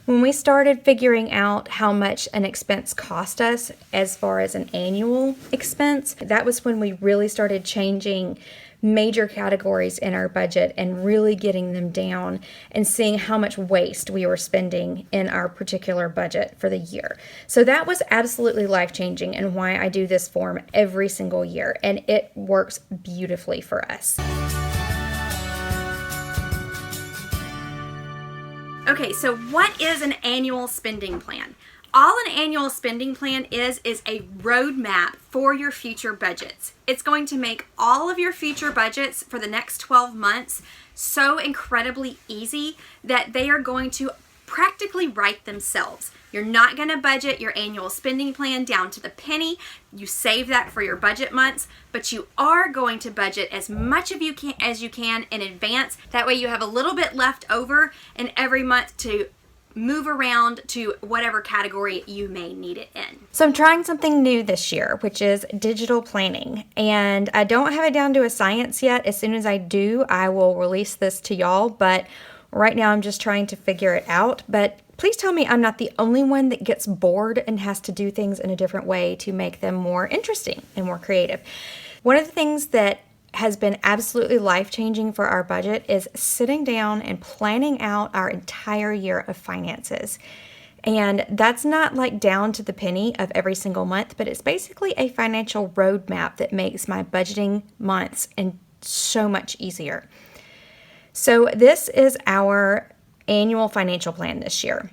When we started figuring out how much an expense cost us as far as an annual expense, that was when we really started changing major categories in our budget and really getting them down and seeing how much waste we were spending in our particular budget for the year. So that was absolutely life-changing and why I do this form every single year, and it works beautifully for us. Okay, so what is an annual spending plan? All an annual spending plan is a roadmap for your future budgets. It's going to make all of your future budgets for the next 12 months so incredibly easy that they are going to practically write themselves. You're not going to budget your annual spending plan down to the penny. You save that for your budget months, but you are going to budget as much as you can in advance. That way you have a little bit left over in every month to move around to whatever category you may need it in. So I'm trying something new this year, which is digital planning. And I don't have it down to a science yet. As soon as I do, I will release this to y'all. But right now I'm just trying to figure it out. But please tell me I'm not the only one that gets bored and has to do things in a different way to make them more interesting and more creative. One of the things that has been absolutely life-changing for our budget is sitting down and planning out our entire year of finances. And that's not like down to the penny of every single month, but it's basically a financial roadmap that makes my budgeting months and so much easier. So this is our annual financial plan this year.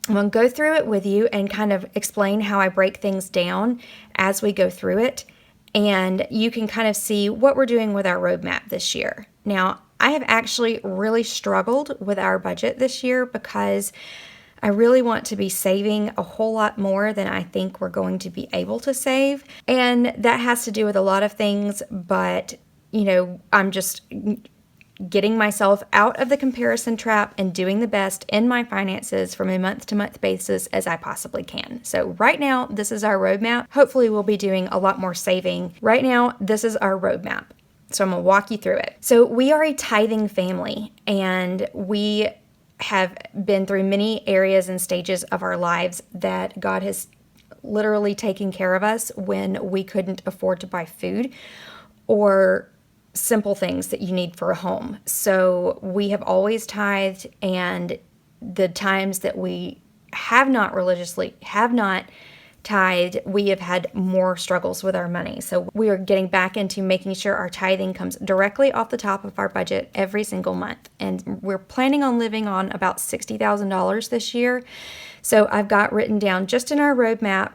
I'm going to go through it with you and kind of explain how I break things down as we go through it. And you can kind of see what we're doing with our roadmap this year. Now, I have actually really struggled with our budget this year because I really want to be saving a whole lot more than I think we're going to be able to save. And that has to do with a lot of things, but, I'm just getting myself out of the comparison trap and doing the best in my finances from a month-to-month basis as I possibly can. So right now, this is our roadmap. Hopefully we'll be doing a lot more saving. Right now, this is our roadmap. So I'm going to walk you through it. So we are a tithing family, and we have been through many areas and stages of our lives that God has literally taken care of us when we couldn't afford to buy food or simple things that you need for a home. So we have always tithed, and the times that we have not tithed, we have had more struggles with our money. So we are getting back into making sure our tithing comes directly off the top of our budget every single month. And we're planning on living on about $60,000 this year. So I've got written down just in our roadmap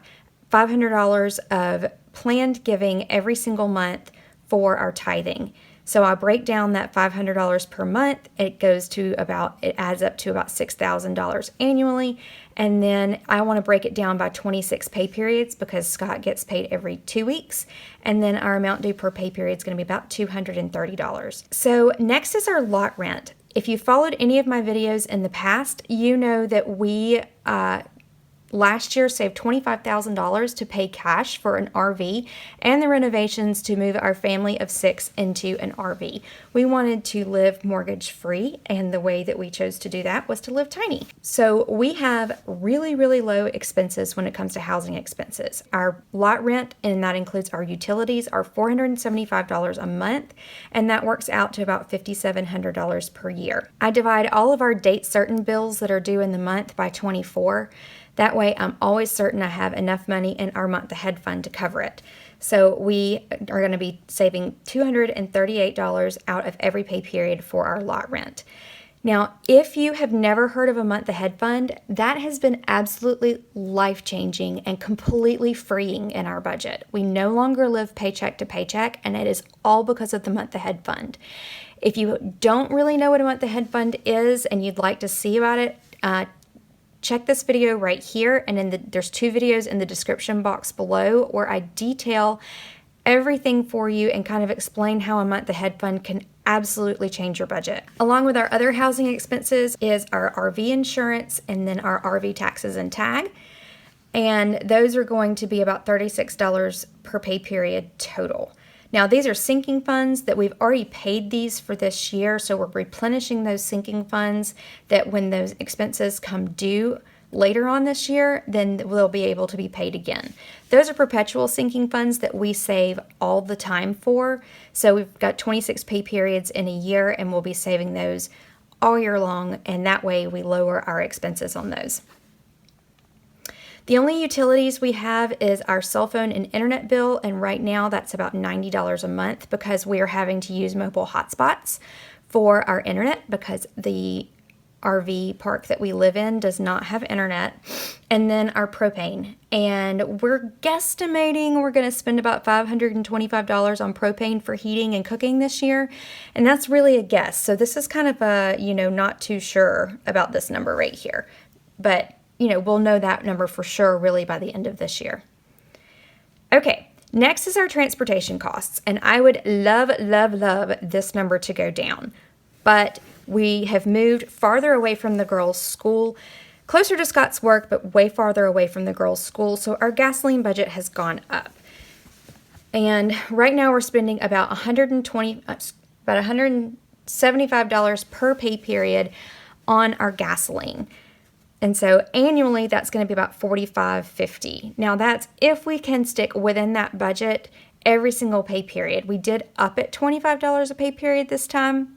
$500 of planned giving every single month for our tithing. So I break down that $500 per month. It adds up to about $6,000 annually. And then I want to break it down by 26 pay periods because Scott gets paid every 2 weeks. And then our amount due per pay period is going to be about $230. So next is our lot rent. If you followed any of my videos in the past, you know that we last year saved $25,000 to pay cash for an RV and the renovations to move our family of 6 into an RV. We wanted to live mortgage free, and the way that we chose to do that was to live tiny. So we have really, really low expenses when it comes to housing expenses. Our lot rent, and that includes our utilities, are $475 a month, and that works out to about $5,700 per year. I divide all of our date certain bills that are due in the month by 24. That way, I'm always certain I have enough money in our month ahead fund to cover it. So we are going to be saving $238 out of every pay period for our lot rent. Now, if you have never heard of a month ahead fund, that has been absolutely life-changing and completely freeing in our budget. We no longer live paycheck to paycheck, and it is all because of the month ahead fund. If you don't really know what a month ahead fund is and you'd like to see about it, check this video right here, and there's 2 videos in the description box below where I detail everything for you and kind of explain how a month ahead fund can absolutely change your budget. Along with our other housing expenses is our RV insurance and then our RV taxes and tag. And those are going to be about $36 per pay period total. Now, these are sinking funds that we've already paid these for this year, so we're replenishing those sinking funds that when those expenses come due later on this year, then we'll be able to be paid again. Those are perpetual sinking funds that we save all the time for. So we've got 26 pay periods in a year, and we'll be saving those all year long, and that way we lower our expenses on those. The only utilities we have is our cell phone and internet bill, and right now that's about $90 a month because we are having to use mobile hotspots for our internet because the RV park that we live in does not have internet. And then our propane, and we're guesstimating we're going to spend about $525 on propane for heating and cooking this year, and that's really a guess. So this is kind of a, not too sure about this number right here, but we'll know that number for sure really by the end of this year. Okay, next is our transportation costs, and I would love this number to go down, but we have moved farther away from the girls' school, closer to Scott's work, but way farther away from the girls' school, so our gasoline budget has gone up. And right now we're spending about $175 per pay period on our gasoline. And so annually that's going to be about $45.50. Now that's if we can stick within that budget every single pay period. We did up it $25 a pay period this time,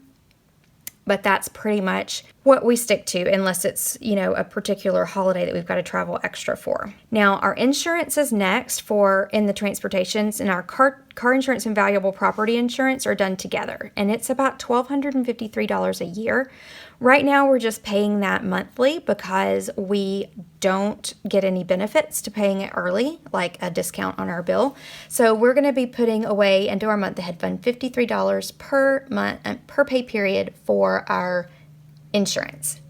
but that's pretty much what we stick to unless it's, a particular holiday that we've got to travel extra for. Now, our insurance is next in the transportations, and our car insurance and valuable property insurance are done together, and it's about $1,253 a year. Right now, we're just paying that monthly because we don't get any benefits to paying it early, like a discount on our bill. So we're going to be putting away into our month ahead fund $53 per month per pay period for our insurance.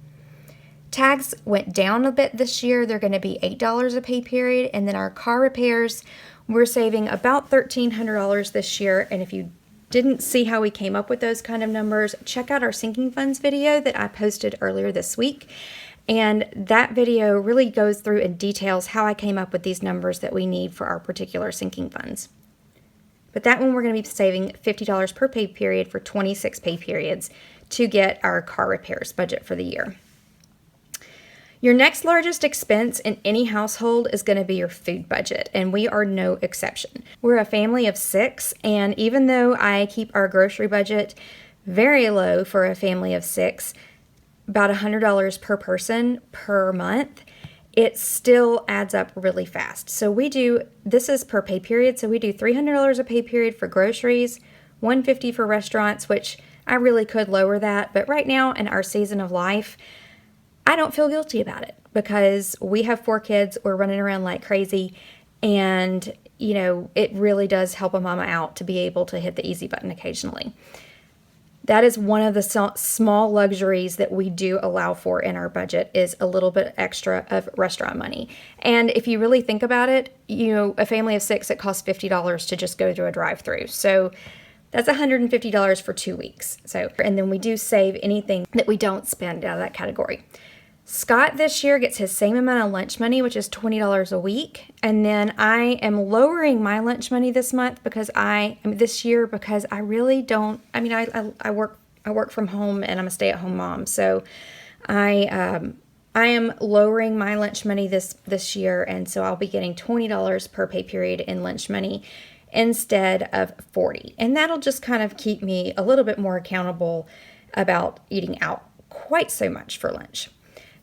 Tags went down a bit this year. They're going to be $8 a pay period. And then our car repairs, we're saving about $1,300 this year. And if you didn't see how we came up with those kind of numbers, check out our sinking funds video that I posted earlier this week. And that video really goes through and details how I came up with these numbers that we need for our particular sinking funds. But that one we're going to be saving $50 per pay period for 26 pay periods to get our car repairs budget for the year. Your next largest expense in any household is going to be your food budget, and we are no exception. We're a family of 6, and even though I keep our grocery budget very low for a family of 6, about $100 per person per month, it still adds up really fast. So this is per pay period, so we do $300 a pay period for groceries, $150 for restaurants, which I really could lower that, but right now in our season of life, I don't feel guilty about it because we have 4 kids, we're running around like crazy, and it really does help a mama out to be able to hit the easy button occasionally. That is one of the small luxuries that we do allow for in our budget, is a little bit extra of restaurant money. And if you really think about it, a family of 6, it costs $50 to just go through a drive-through. So that's $150 for 2 weeks. And then we do save anything that we don't spend out of that category. Scott this year gets his same amount of lunch money, which is $20 a week. And then I am lowering my lunch money this year because I really don't, I work from home and I'm a stay-at-home mom. So I am lowering my lunch money this year. And so I'll be getting $20 per pay period in lunch money instead of $40. And that'll just kind of keep me a little bit more accountable about eating out quite so much for lunch.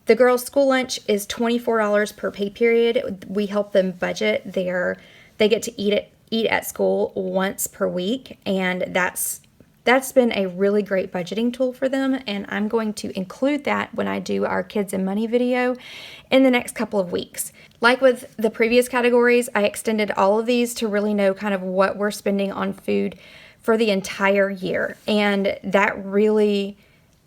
The girls' school lunch is $24 per pay period. We help them budget they get to eat at school once per week, and that's been a really great budgeting tool for them, and I'm going to include that when I do our Kids and Money video in the next couple of weeks. Like with the previous categories, I extended all of these to really know kind of what we're spending on food for the entire year, and that really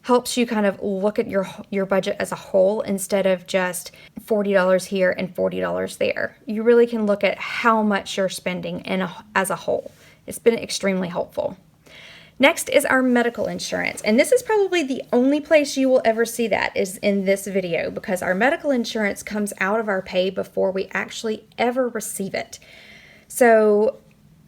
helps you kind of look at your budget as a whole instead of just $40 here and $40 there. You really can look at how much you're spending as a whole. It's been extremely helpful. Next is our medical insurance, and this is probably the only place you will ever see that is in this video, because our medical insurance comes out of our pay before we actually ever receive it. So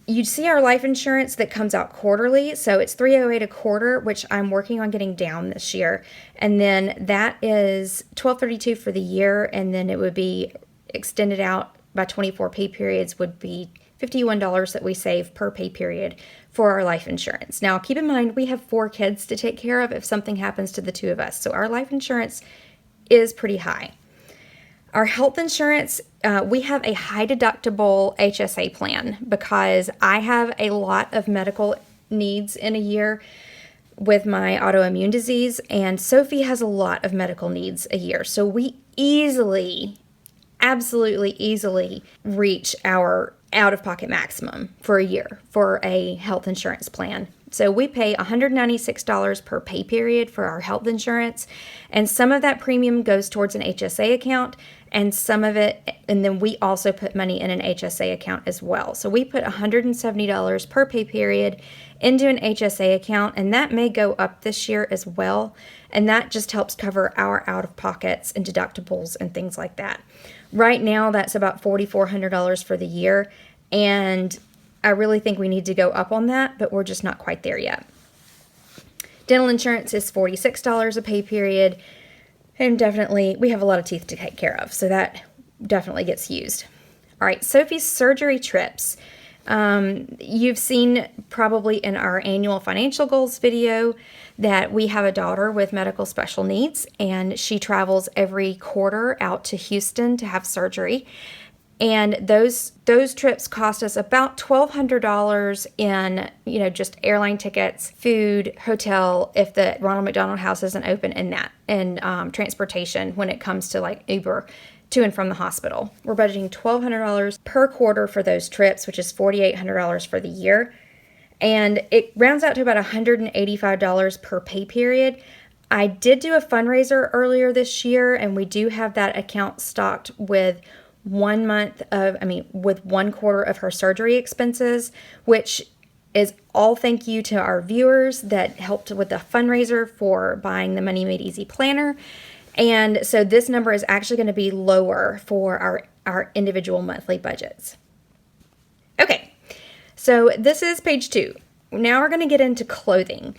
You see our life insurance that comes out quarterly, so it's $308 a quarter, which I'm working on getting down this year. And then that is $1232 for the year, and then it would be extended out by 24 pay periods, would be $51 that we save per pay period for our life insurance. Now, keep in mind, we have 4 kids to take care of if something happens to the 2 of us, so our life insurance is pretty high. Our health insurance, we have a high deductible HSA plan because I have a lot of medical needs in a year with my autoimmune disease, and Sophie has a lot of medical needs a year. So we absolutely easily reach our out-of-pocket maximum for a year for a health insurance plan. So we pay $196 per pay period for our health insurance, and some of that premium goes towards an HSA account, and some of it, and then we also put money in an HSA account as well. So we put $170 per pay period into an HSA account, and that may go up this year as well, and that just helps cover our out-of-pockets and deductibles and things like that. Right now, that's about $4,400 for the year, and I really think we need to go up on that, but we're just not quite there yet. Dental insurance is $46 a pay period, and definitely we have a lot of teeth to take care of, so that definitely gets used. All right, Sophie's surgery trips. You've seen probably in our annual financial goals video that we have a daughter with medical special needs, and she travels every quarter out to Houston to have surgery. And those trips cost us about $1,200 in, just airline tickets, food, hotel, if the Ronald McDonald House isn't open, and transportation when it comes to like Uber to and from the hospital. We're budgeting $1,200 per quarter for those trips, which is $4,800 for the year. And it rounds out to about $185 per pay period. I did do a fundraiser earlier this year, and we do have that account stocked with with 1 quarter of her surgery expenses, which is all thank you to our viewers that helped with the fundraiser for buying the Money Made Easy planner. And so this number is actually going to be lower for our individual monthly budgets. Okay, so this is page 2. Now we're going to get into clothing.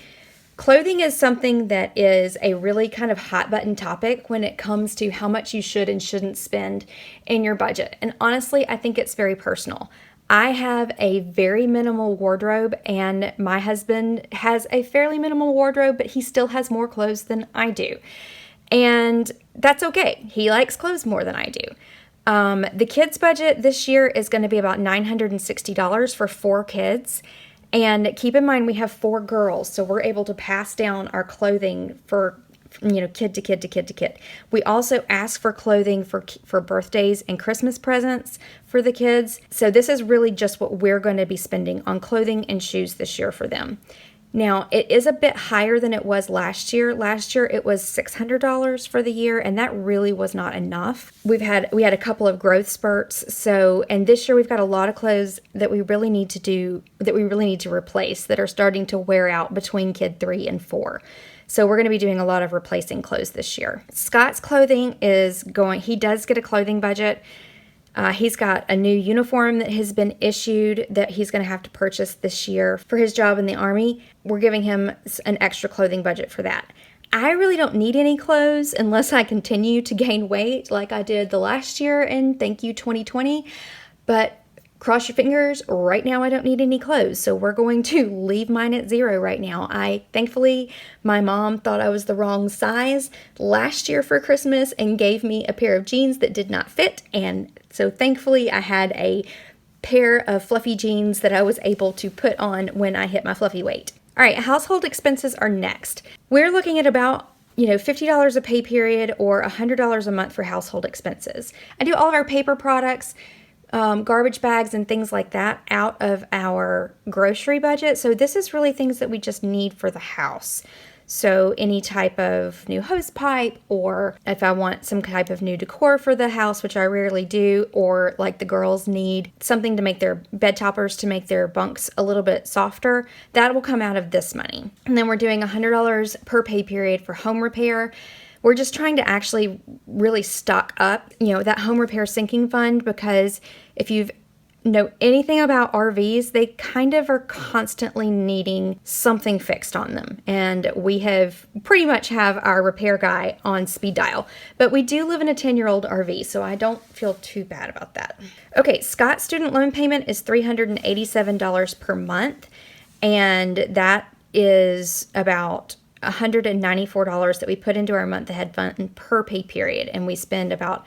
Clothing is something that is a really kind of hot button topic when it comes to how much you should and shouldn't spend in your budget. And honestly, I think it's very personal. I have a very minimal wardrobe, and my husband has a fairly minimal wardrobe, but he still has more clothes than I do. And that's okay. He likes clothes more than I do. The kids' budget this year is going to be about $960 for 4 kids. And keep in mind, we have 4 girls, so we're able to pass down our clothing for kid to kid to kid to kid. We also ask for clothing for birthdays and Christmas presents for the kids. So this is really just what we're going to be spending on clothing and shoes this year for them. Now, it is a bit higher than it was last year. Last year, it was $600 for the year, and that really was not enough. We had a couple of growth spurts, and this year we've got a lot of clothes that we really need to replace that are starting to wear out between kid 3 and 4. So we're going to be doing a lot of replacing clothes this year. Scott's clothing he does get a clothing budget. He's got a new uniform that has been issued that he's going to have to purchase this year for his job in the Army. We're giving him an extra clothing budget for that. I really don't need any clothes unless I continue to gain weight like I did the last year, and thank you 2020. But cross your fingers, right now I don't need any clothes, so we're going to leave mine at 0 right now. Thankfully, my mom thought I was the wrong size last year for Christmas and gave me a pair of jeans that did not fit, and so thankfully I had a pair of fluffy jeans that I was able to put on when I hit my fluffy weight. All right, household expenses are next. We're looking at about $50 a pay period or $100 a month for household expenses. I do all of our paper products, garbage bags and things like that out of our grocery budget. So this is really things that we just need for the house. So any type of new hose pipe, or if I want some type of new decor for the house, which I rarely do, or like the girls need something to make their bed toppers to make their bunks a little bit softer, that will come out of this money. And then we're doing $100 per pay period for home repair. We're just trying to actually really stock up, that home repair sinking fund, because if you've know anything about RVs, they kind of are constantly needing something fixed on them. And we have pretty much have our repair guy on speed dial. But we do live in a 10-year-old RV, so I don't feel too bad about that. Okay, Scott's student loan payment is $387 per month. And that is about $194 that we put into our month ahead fund per pay period. And we spend about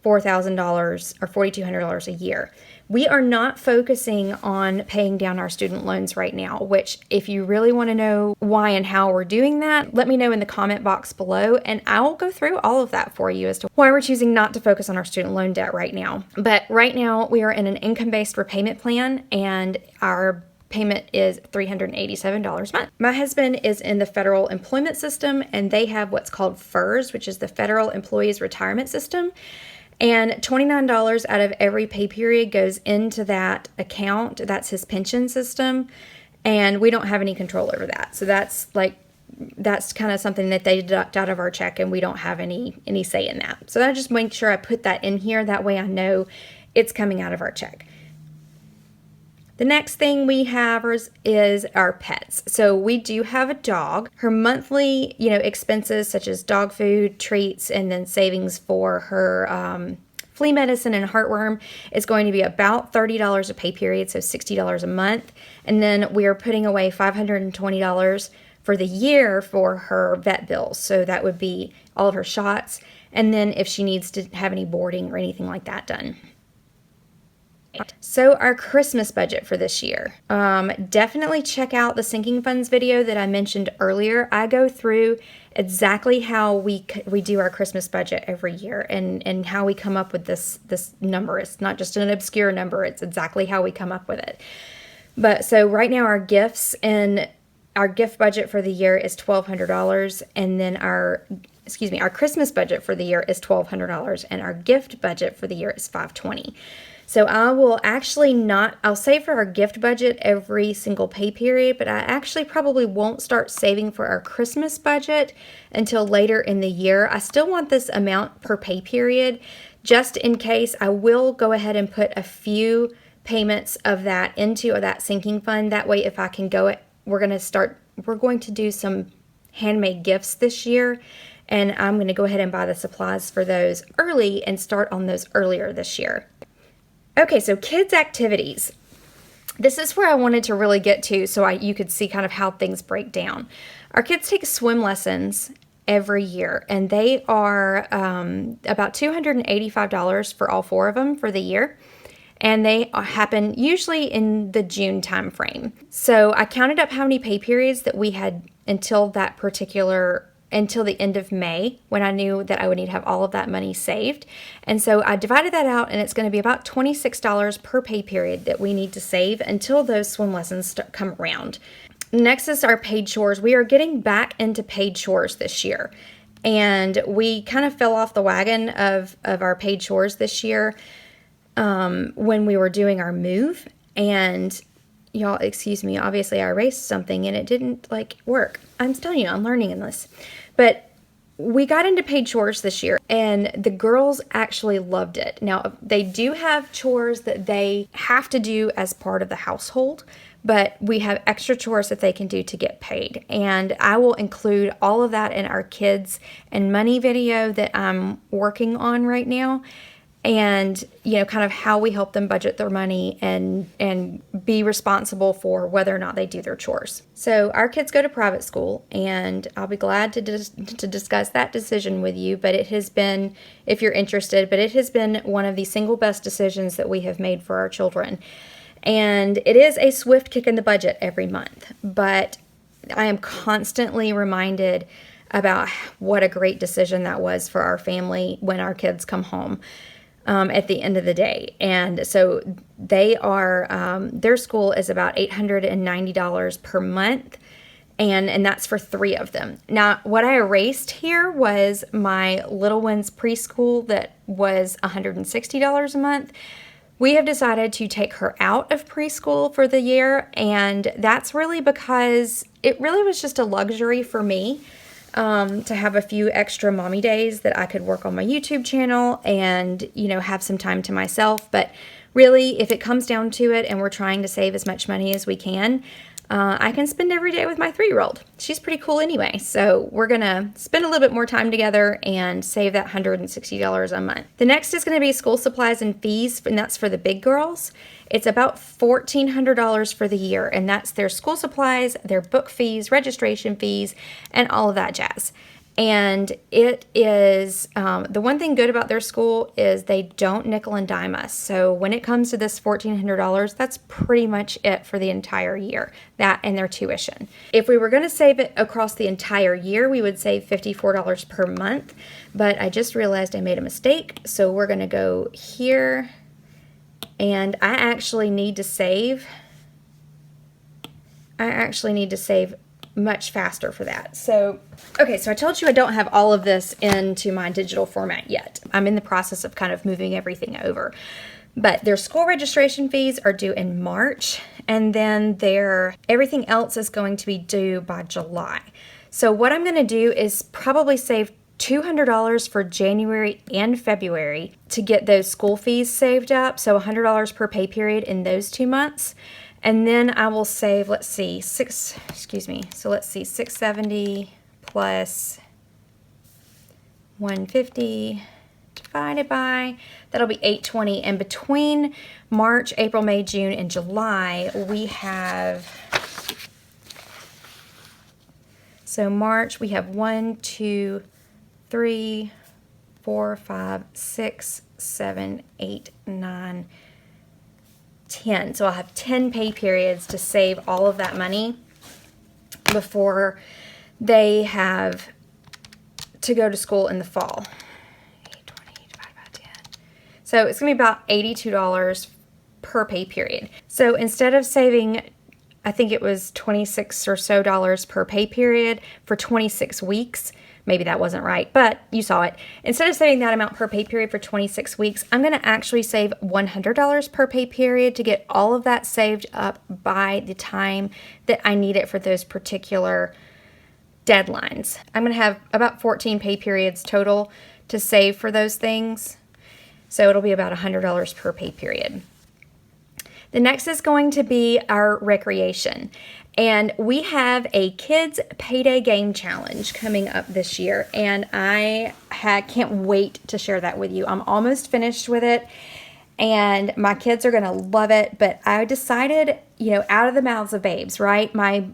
$4,000 or $4,200 a year. We are not focusing on paying down our student loans right now, which if you really want to know why and how we're doing that, let me know in the comment box below, and I will go through all of that for you as to why we're choosing not to focus on our student loan debt right now. But right now we are in an income-based repayment plan, and our payment is $387 a month. My husband is in the federal employment system, and they have what's called FERS, which is the Federal Employees Retirement System. And $29 out of every pay period goes into that account. That's his pension system. And we don't have any control over that. So that's kind of something that they deduct out of our check, and we don't have any say in that. So I just make sure I put that in here. That way I know it's coming out of our check. The next thing we have is our pets. So we do have a dog. Her monthly, expenses such as dog food, treats, and then savings for her flea medicine and heartworm is going to be about $30 a pay period, so $60 a month. And then we are putting away $520 for the year for her vet bills. So that would be all of her shots, and then if she needs to have any boarding or anything like that done. So our Christmas budget for this year. Definitely check out the sinking funds video that I mentioned earlier. I go through exactly how we do our Christmas budget every year, and how we come up with this number. It's not just an obscure number. It's exactly how we come up with it. But so right now our gifts and our gift budget for the year is $1,200, and then our Christmas budget for the year is $1,200, and our gift budget for the year is $520. So I will actually I'll save for our gift budget every single pay period, but I actually probably won't start saving for our Christmas budget until later in the year. I still want this amount per pay period, just in case. I will go ahead and put a few payments of that into that sinking fund. That way, if I can we're going to do some handmade gifts this year, and I'm going to go ahead and buy the supplies for those early and start on those earlier this year. Okay, so kids' activities. This is where I wanted to really get to so you could see kind of how things break down. Our kids take swim lessons every year, and they are about $285 for all 4 of them for the year. And they happen usually in the June time frame. So I counted up how many pay periods that we had until the end of May, when I knew that I would need to have all of that money saved. And so I divided that out, and it's going to be about $26 per pay period that we need to save until those swim lessons come around. Next is our paid chores. We are getting back into paid chores this year. And we kind of fell off the wagon of our paid chores this year when we were doing our move. And y'all, excuse me, obviously I erased something and it didn't work. I'm telling you, I'm learning in this. But we got into paid chores this year, and the girls actually loved it. Now, they do have chores that they have to do as part of the household, but we have extra chores that they can do to get paid. And I will include all of that in our kids and money video that I'm working on right now. And, kind of how we help them budget their money and be responsible for whether or not they do their chores. So our kids go to private school, and I'll be glad to discuss that decision with you. But it has been, if you're interested, but it has been one of the single best decisions that we have made for our children. And it is a swift kick in the budget every month. But I am constantly reminded about what a great decision that was for our family when our kids come home. At the end of the day. And so they are, their school is about $890 per month, and that's for 3 of them. Now, what I erased here was my little one's preschool that was $160 a month. We have decided to take her out of preschool for the year, and that's really because it really was just a luxury for me. To have a few extra mommy days that I could work on my YouTube channel and, have some time to myself. But really, if it comes down to it and we're trying to save as much money as we can, I can spend every day with my 3-year-old. She's pretty cool anyway. So we're going to spend a little bit more time together and save that $160 a month. The next is going to be school supplies and fees, and that's for the big girls. It's about $1,400 for the year, and that's their school supplies, their book fees, registration fees, and all of that jazz. And it is, the one thing good about their school is they don't nickel and dime us. So when it comes to this $1,400, that's pretty much it for the entire year, that and their tuition. If we were going to save it across the entire year, we would save $54 per month, but I just realized I made a mistake. So we're going to go here, and I actually need to save much faster for that. So, okay, so I told you I don't have all of this into my digital format yet. I'm in the process of kind of moving everything over. But their school registration fees are due in March, and then everything else is going to be due by July. So what I'm going to do is probably save $200 for January and February to get those school fees saved up, so $100 per pay period in those 2 months. And then I will save, let's see, 670 plus 150 divided by, that'll be 820. And between March, April, May, June, and July, we have, so March, we have 1, 2, 3, 4, 5, 6, 7, 8, 9, 10. So I'll have 10 pay periods to save all of that money before they have to go to school in the fall. 820 divided by 10. So it's going to be about $82 per pay period. So instead of saving, I think it was $26 or so per pay period for 26 weeks, maybe that wasn't right, but you saw it. Instead of saving that amount per pay period for 26 weeks, I'm going to actually save $100 per pay period to get all of that saved up by the time that I need it for those particular deadlines. I'm going to have about 14 pay periods total to save for those things. So it'll be about $100 per pay period. The next is going to be our recreation. And we have a kids payday game challenge coming up this year, and I can't wait to share that with you. I'm almost finished with it, and my kids are going to love it, but I decided, out of the mouths of babes, right? I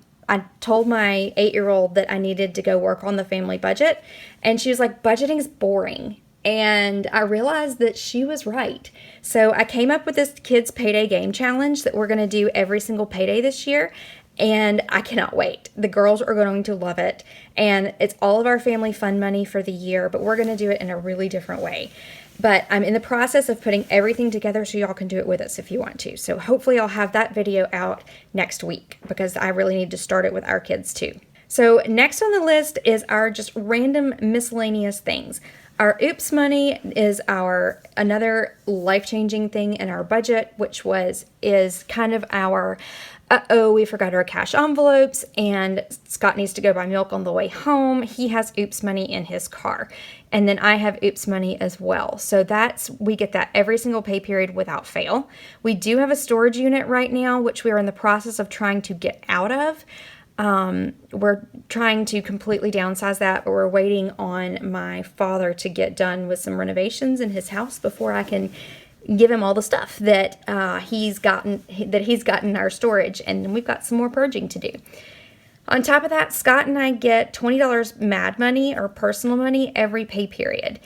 told my 8-year-old that I needed to go work on the family budget, and she was like, budgeting's boring. And I realized that she was right. So I came up with this kids payday game challenge that we're going to do every single payday this year. And I cannot wait. The girls are going to love it. And it's all of our family fun money for the year, but we're going to do it in a really different way. But I'm in the process of putting everything together so y'all can do it with us if you want to. So hopefully I'll have that video out next week because I really need to start it with our kids too. So next on the list is our just random miscellaneous things. Our oops money is another life-changing thing in our budget, which is kind of our we forgot our cash envelopes and Scott needs to go buy milk on the way home. He has oops money in his car. And then I have oops money as well. So we get that every single pay period without fail. We do have a storage unit right now, which we are in the process of trying to get out of. We're trying to completely downsize that, but we're waiting on my father to get done with some renovations in his house before I can give him all the stuff that he's gotten in our storage, and we've got some more purging to do. On top of that, Scott and I get $20 mad money or personal money every pay period.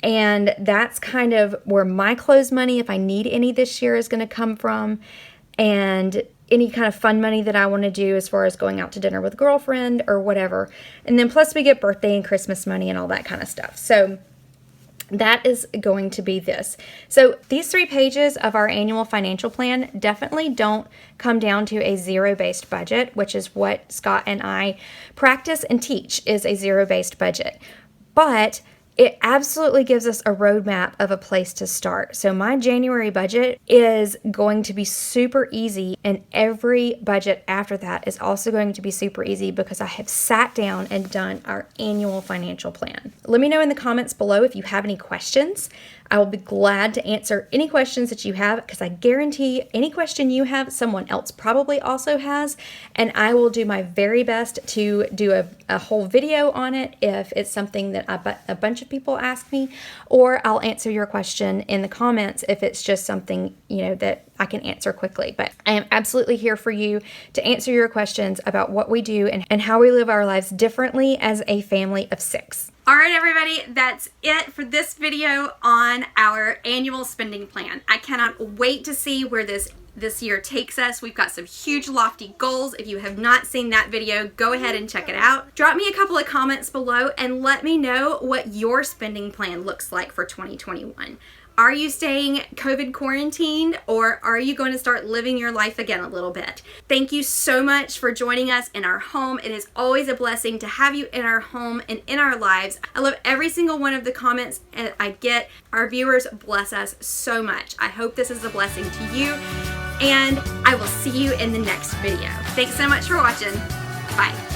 And that's kind of where my clothes money, if I need any this year, is going to come from. And any kind of fun money that I want to do as far as going out to dinner with a girlfriend or whatever. And then plus we get birthday and Christmas money and all that kind of stuff. So that is going to be this. So these 3 pages of our annual financial plan definitely don't come down to a zero-based budget, which is what Scott and I practice and teach, is a zero-based budget. But it absolutely gives us a roadmap of a place to start. So my January budget is going to be super easy, and every budget after that is also going to be super easy because I have sat down and done our annual financial plan. Let me know in the comments below if you have any questions. I will be glad to answer any questions that you have, because I guarantee any question you have, someone else probably also has, and I will do my very best to do a whole video on it if it's something that a bunch of people ask me, or I'll answer your question in the comments if it's just something, that I can answer quickly. But I am absolutely here for you to answer your questions about what we do and how we live our lives differently as a family of 6. All right, everybody, that's it for this video on our annual spending plan. I cannot wait to see where this year takes us. We've got some huge lofty goals. If you have not seen that video, go ahead and check it out. Drop me a couple of comments below and let me know what your spending plan looks like for 2021. Are you staying COVID quarantined, or are you going to start living your life again a little bit? Thank you so much for joining us in our home. It is always a blessing to have you in our home and in our lives. I love every single one of the comments I get. Our viewers bless us so much. I hope this is a blessing to you, and I will see you in the next video. Thanks so much for watching. Bye.